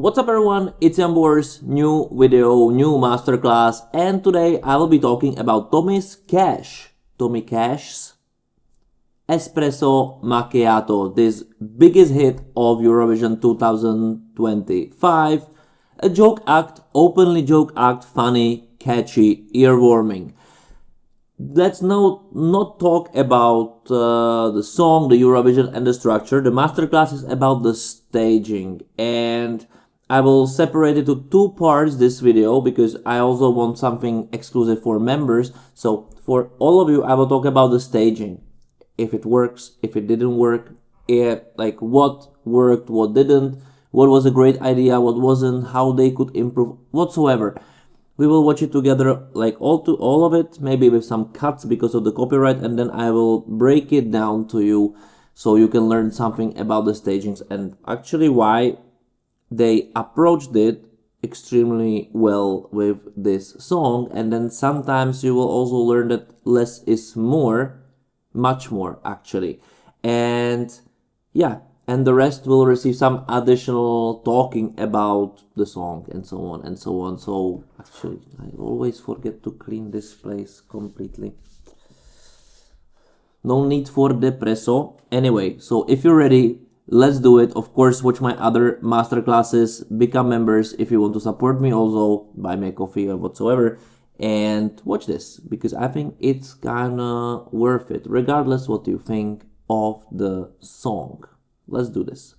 What's up everyone, it's Jambors, new video, new masterclass, and today I will be talking about Tommy Cash's Espresso Macchiato, this biggest hit of Eurovision 2025. A joke act, openly joke act, funny, catchy, earwarming. Let's now not talk about the song, the Eurovision and the structure. The masterclass is about the staging, and I will separate it to two parts this video because I also want something exclusive for members. So for all of you, I will talk about the staging. If it works, if it didn't work, like what worked, what didn't, what was a great idea, what wasn't, how they could improve, whatsoever. We will watch it together, like all of it, maybe with some cuts because of the copyright, and then I will break it down to you so you can learn something about the stagings and actually why they approached it extremely well with this song. And then sometimes you will also learn that less is more, much more actually. And yeah, and the rest will receive some additional talking about the song and so on and so on. So actually I always forget to clean this place completely. No need for depresso. Anyway, so if you're ready, let's do it. Of course, watch my other masterclasses, become members if you want to support me, also buy me a coffee or whatsoever, and watch this because I think it's kinda worth it, regardless what you think of the song. Let's do this.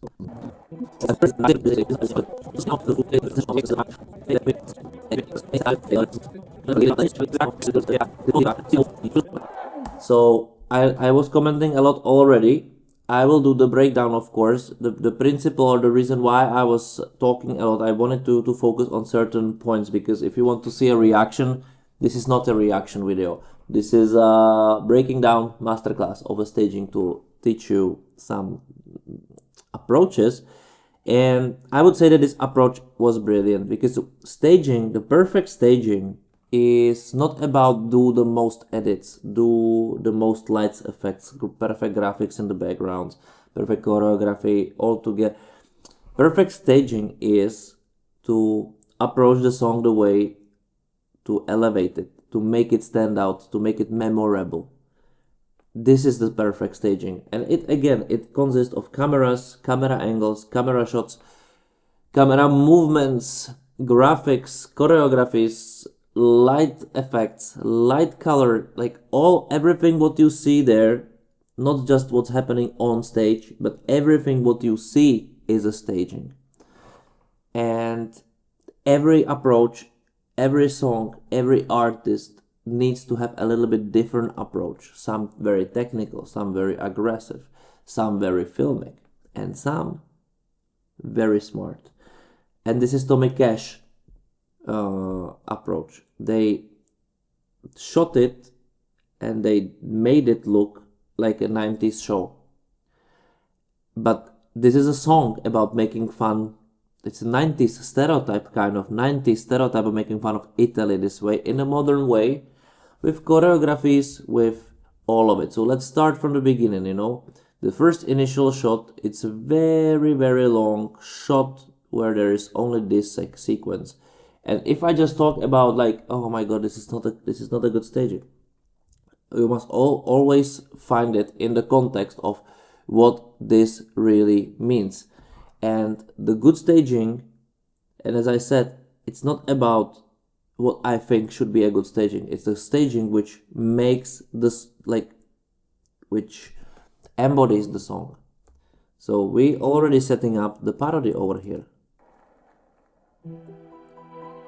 So I was commenting a lot already. I will do the breakdown, of course. The principle or the reason why I was talking a lot, I wanted to focus on certain points, because if you want to see a reaction, this is not a reaction video. This is a breaking down masterclass of a staging to teach you some approaches. And I would say that this approach was brilliant because staging, the perfect staging, is not about do the most edits, do the most lights effects, perfect graphics in the backgrounds, perfect choreography all together. Perfect staging is to approach the song the way to elevate it, to make it stand out, to make it memorable. This is the perfect staging. And it consists of cameras, camera angles, camera shots, camera movements, graphics, choreographies, light effects, light color, like everything what you see there, not just what's happening on stage, but everything what you see is a staging. And every approach, every song, every artist needs to have a little bit different approach. Some very technical, some very aggressive, some very filmic, and some very smart. And this is Tommy Cash approach. They shot it and they made it look like a 90s show. But this is a song about making fun. It's a 90s stereotype, kind of 90s stereotype of making fun of Italy this way, in a modern way, with choreographies, with all of it. So let's start from the beginning, The first initial shot, it's a very, very long shot where there is only this sequence. And if I just talk about oh my god, this is not a good staging, you must always find it in the context of what this really means. And the good staging, and as I said, it's not about what I think should be a good staging. It's the staging which makes this, which embodies the song. So we already setting up the parody over here.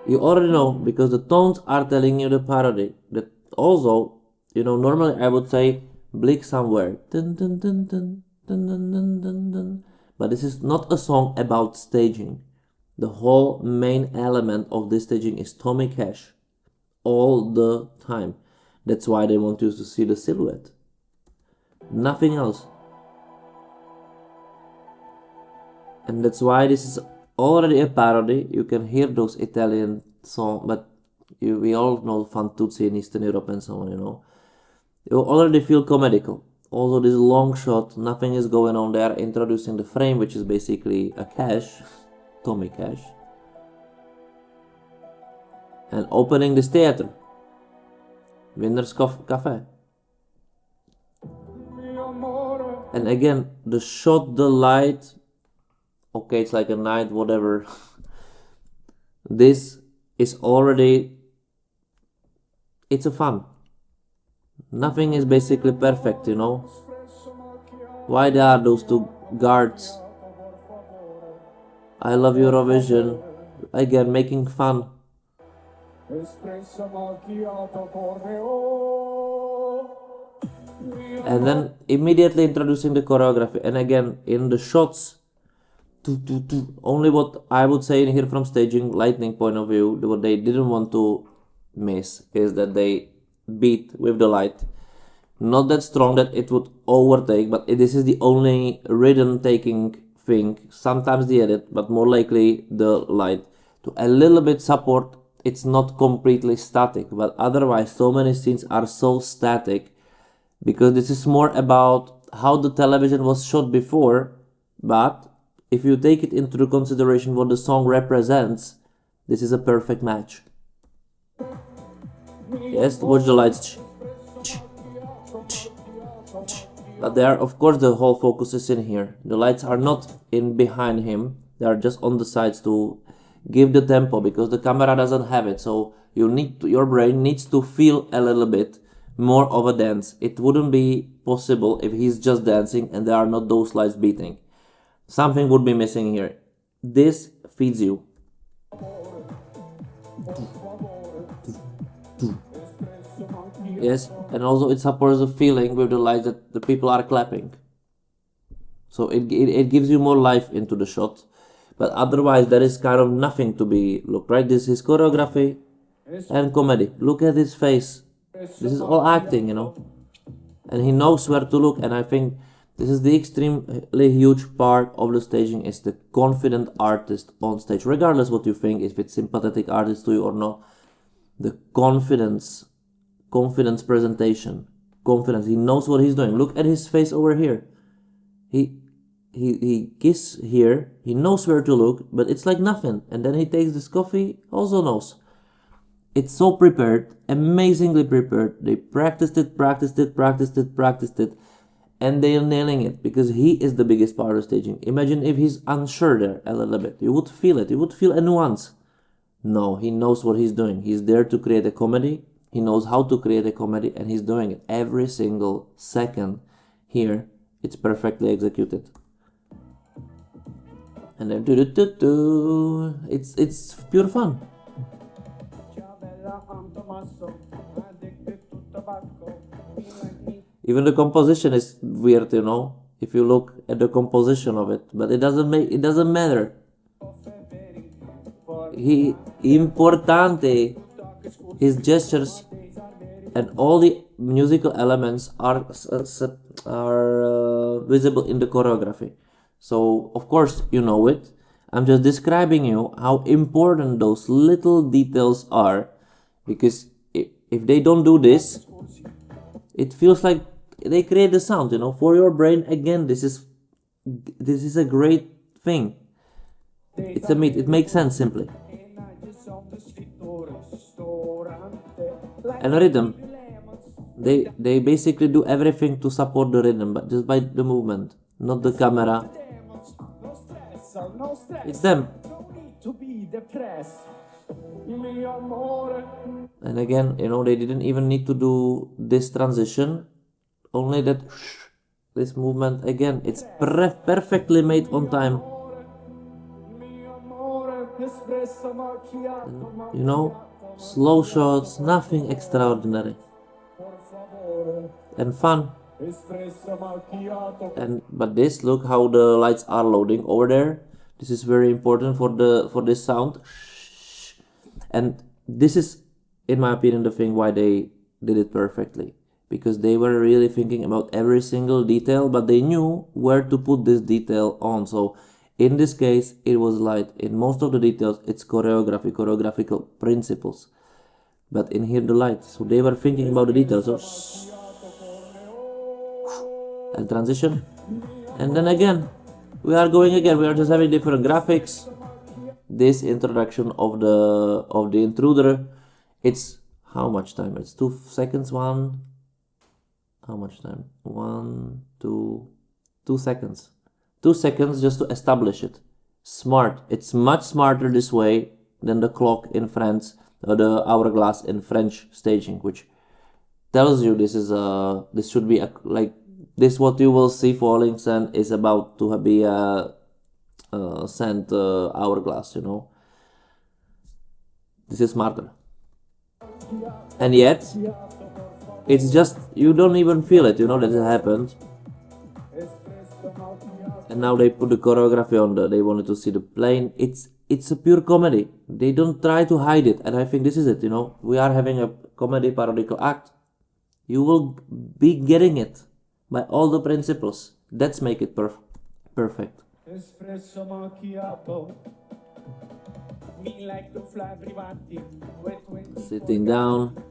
You already know, because the tones are telling you the parody. That also, normally I would say bleak somewhere. Dun, dun, dun, dun, dun, dun, dun, dun, dun. But this is not a song about staging. The whole main element of this staging is Tommy Cash all the time. That's why they want you to see the silhouette. Nothing else. And that's why this is already a parody. You can hear those Italian songs, but we all know Fantuzzi in Eastern Europe and so on, You already feel comedical. Also, this long shot, nothing is going on there, introducing the frame, which is basically a cache. Tommy Cash, and opening this theater, Winner's Cafe. And again, the shot, the light, okay, it's like a night, whatever. This is already, it's a fun. Nothing is basically perfect, you know. Why there are those two guards? I love Eurovision. Again, making fun. And then immediately introducing the choreography. And again, in the shots, only what I would say in here from staging lightning point of view, what they didn't want to miss is that they beat with the light. Not that strong that it would overtake, but this is the only rhythm taking thing. Sometimes the edit, but more likely the light. To a little bit support, it's not completely static, but otherwise so many scenes are so static because this is more about how the television was shot before, but if you take it into consideration what the song represents, this is a perfect match. Yes, watch the lights. But there, of course, the whole focus is in here. The lights are not in behind him. They are just on the sides to give the tempo because the camera doesn't have it. So your brain needs to feel a little bit more of a dance. It wouldn't be possible if he's just dancing and there are not those lights beating. Something would be missing here. This feeds you. Yes, and also it supports the feeling with the lights that the people are clapping. So it gives you more life into the shot. But otherwise there is kind of nothing to be looked, right? This is choreography and comedy. Look at his face. This is all acting, you know. And he knows where to look, and I think this is the extremely huge part of the staging, is the confident artist on stage. Regardless what you think, if it's sympathetic artist to you or not, the confidence presentation, confidence. He knows what he's doing. Look at his face over here. He kiss here. He knows where to look, but it's like nothing. And then he takes this coffee, also knows. It's so prepared, amazingly prepared. They practiced it, and they are nailing it because he is the biggest part of staging. Imagine if he's unsure there a little bit. You would feel it. You would feel a nuance. No, he knows what he's doing. He's there to create a comedy. He knows how to create a comedy, and he's doing it every single second. Here, it's perfectly executed. And then it's pure fun. Even the composition is weird, you know, if you look at the composition of it, but it doesn't matter. Importante, his gestures and all the musical elements are visible in the choreography. So of course you know it. I'm just describing you how important those little details are, because if they don't do this, it feels like they create the sound, you know, for your brain. Again, this is a great thing. It makes sense simply. And rhythm, they basically do everything to support the rhythm, but just by the movement, not the camera. It's them. And again, you know, they didn't even need to do this transition, only that this movement. Again, it's perfectly made on time. And, you know, slow shots, nothing extraordinary, and fun. But this, look how the lights are loading over there. This is very important for this sound. And this is, in my opinion, the thing why they did it perfectly, because they were really thinking about every single detail, but they knew where to put this detail on. So in this case, it was light. In most of the details, it's choreographical principles. But in here, the light. So they were thinking about the details. So, and transition. And then again, we are going again. We are just having different graphics. this introduction of the intruder, it's how much time? It's 2 seconds. How much time? 2 seconds. 2 seconds just to establish it. Smart. It's much smarter this way than the clock in France or the hourglass in French staging, which tells you this should be like this. What you will see falling sand is about to be a sand hourglass. This is smarter, and yet it's just you don't even feel it. That it happened. And now they put the choreography on they wanted to see the plane. It's a pure comedy. They don't try to hide it, and I think this is it. We are having a comedy parodical act. You will be getting it by all the principles. That's make it perfect. Espresso Macchiato. Me like to fly Sitting down.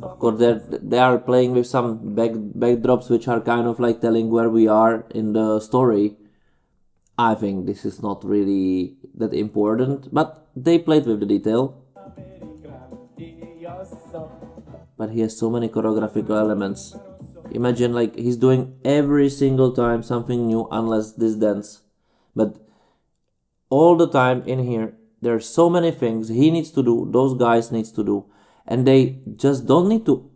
Of course, they are playing with some backdrops which are kind of like telling where we are in the story. I think this is not really that important, but they played with the detail. But he has so many choreographical elements. Imagine like he's doing every single time something new unless this dance. But all the time in here, there are so many things he needs to do, those guys needs to do. And they just don't need to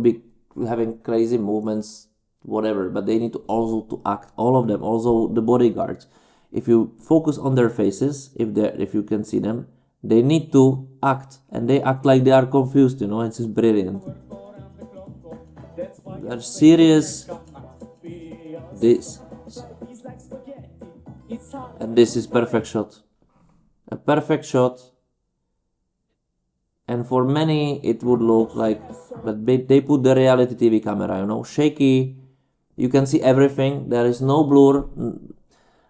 be having crazy movements, whatever, but they need to also to act, all of them, also the bodyguards. If you focus on their faces, if you can see them, they need to act, and they act like they are confused, it's just brilliant. They are serious. This is perfect shot. A perfect shot. And for many, it would look like, but they put the reality TV camera, shaky. You can see everything. There is no blur.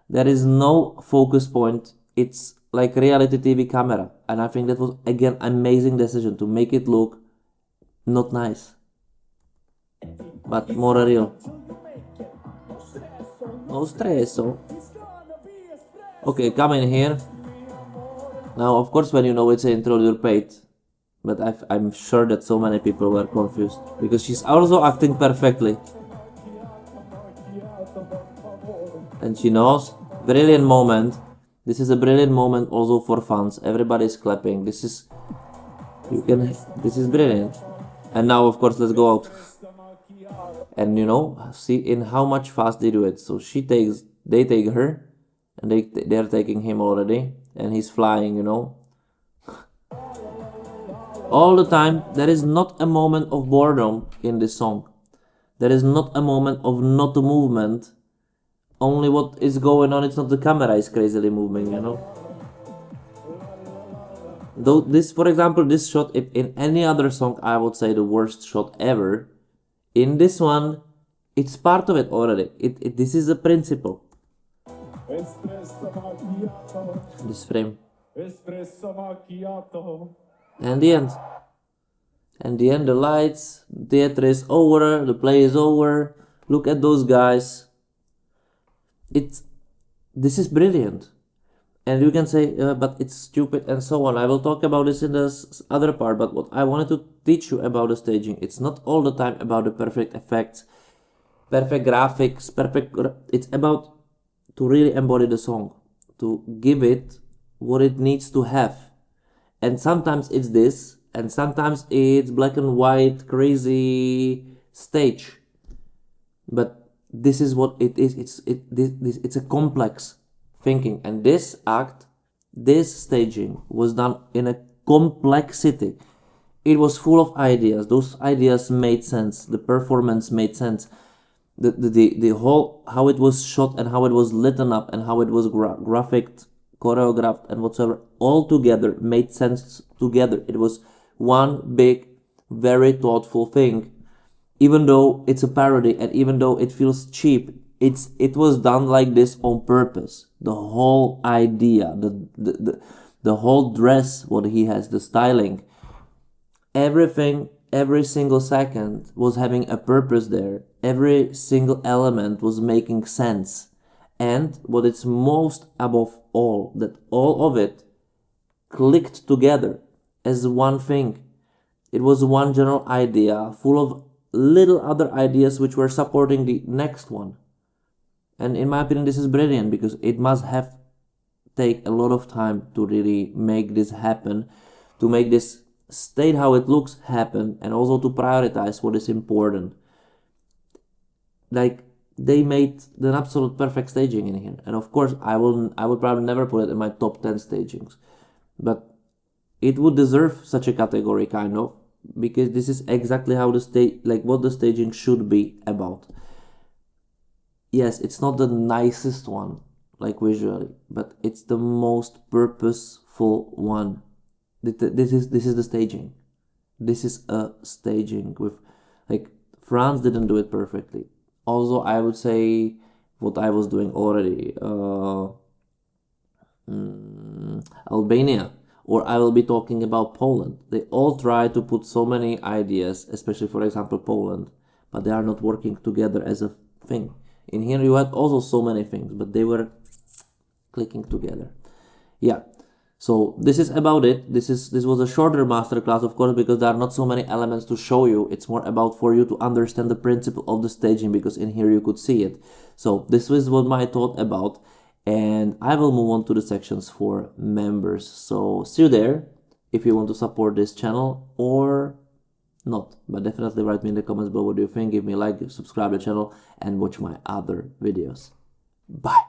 There is no focus point. It's like reality TV camera. And I think that was, again, amazing decision to make it look not nice, but more real. No stresso. Okay, come in here. Now, of course, when you know it's an intro, you're paid. But I'm sure that so many people were confused because she's also acting perfectly. And she knows. Brilliant moment. This is a brilliant moment also for fans. Everybody's clapping. This is brilliant. And now, of course, let's go out. And see in how much fast they do it. So they take her, and they're taking him already, and he's flying. All the time, there is not a moment of boredom in this song. There is not a moment of not a movement. Only what is going on, it's not the camera is crazily moving, Though this, for example, this shot, if in any other song, I would say the worst shot ever. In this one, it's part of it already. This is a principle. This frame. Espresso Macchiato. And the end. And the end, the lights, theater is over, the play is over. Look at those guys. This is brilliant. And you can say, but it's stupid and so on. I will talk about this in the other part, but what I wanted to teach you about the staging, it's not all the time about the perfect effects, perfect graphics, it's about to really embody the song, to give it what it needs to have. And sometimes it's this, and sometimes it's black and white, crazy stage. But this is what it is. It's a complex thinking. And this act, this staging was done in a complexity. It was full of ideas. Those ideas made sense. The performance made sense. The whole, how it was shot and how it was lit up and how it was graphic, choreographed and whatsoever, all together made sense together. It was one big, very thoughtful thing. Even though it's a parody and even though it feels cheap, it was done like this on purpose. The whole idea, the whole dress, what he has, the styling, everything, every single second was having a purpose there. Every single element was making sense. And what it's most above that all of it clicked together as one thing. It was one general idea full of little other ideas which were supporting the next one. And in my opinion, this is brilliant because it must have take a lot of time to really make this happen, to make this state how it looks happen, and also to prioritize what is important. Like, they made an absolute perfect staging in here, and of course I would probably never put it in my top 10 stagings, but it would deserve such a category, kind of, because this is exactly how the stage, like what the staging should be about. Yes, it's not the nicest one, like visually, but it's the most purposeful one. This is the staging. This is a staging with, like, France didn't do it perfectly. Also, I would say what I was doing already. Albania, or I will be talking about Poland. They all try to put so many ideas, especially for example Poland, but they are not working together as a thing. In here you had also so many things, but they were clicking together. Yeah. So this is about it. This was a shorter masterclass, of course, because there are not so many elements to show you. It's more about for you to understand the principle of the staging, because in here you could see it. So this was what my thought about, and I will move on to the sections for members. So see you there if you want to support this channel or not, but definitely write me in the comments below what do you think. Give me a like, subscribe to the channel, and watch my other videos. Bye.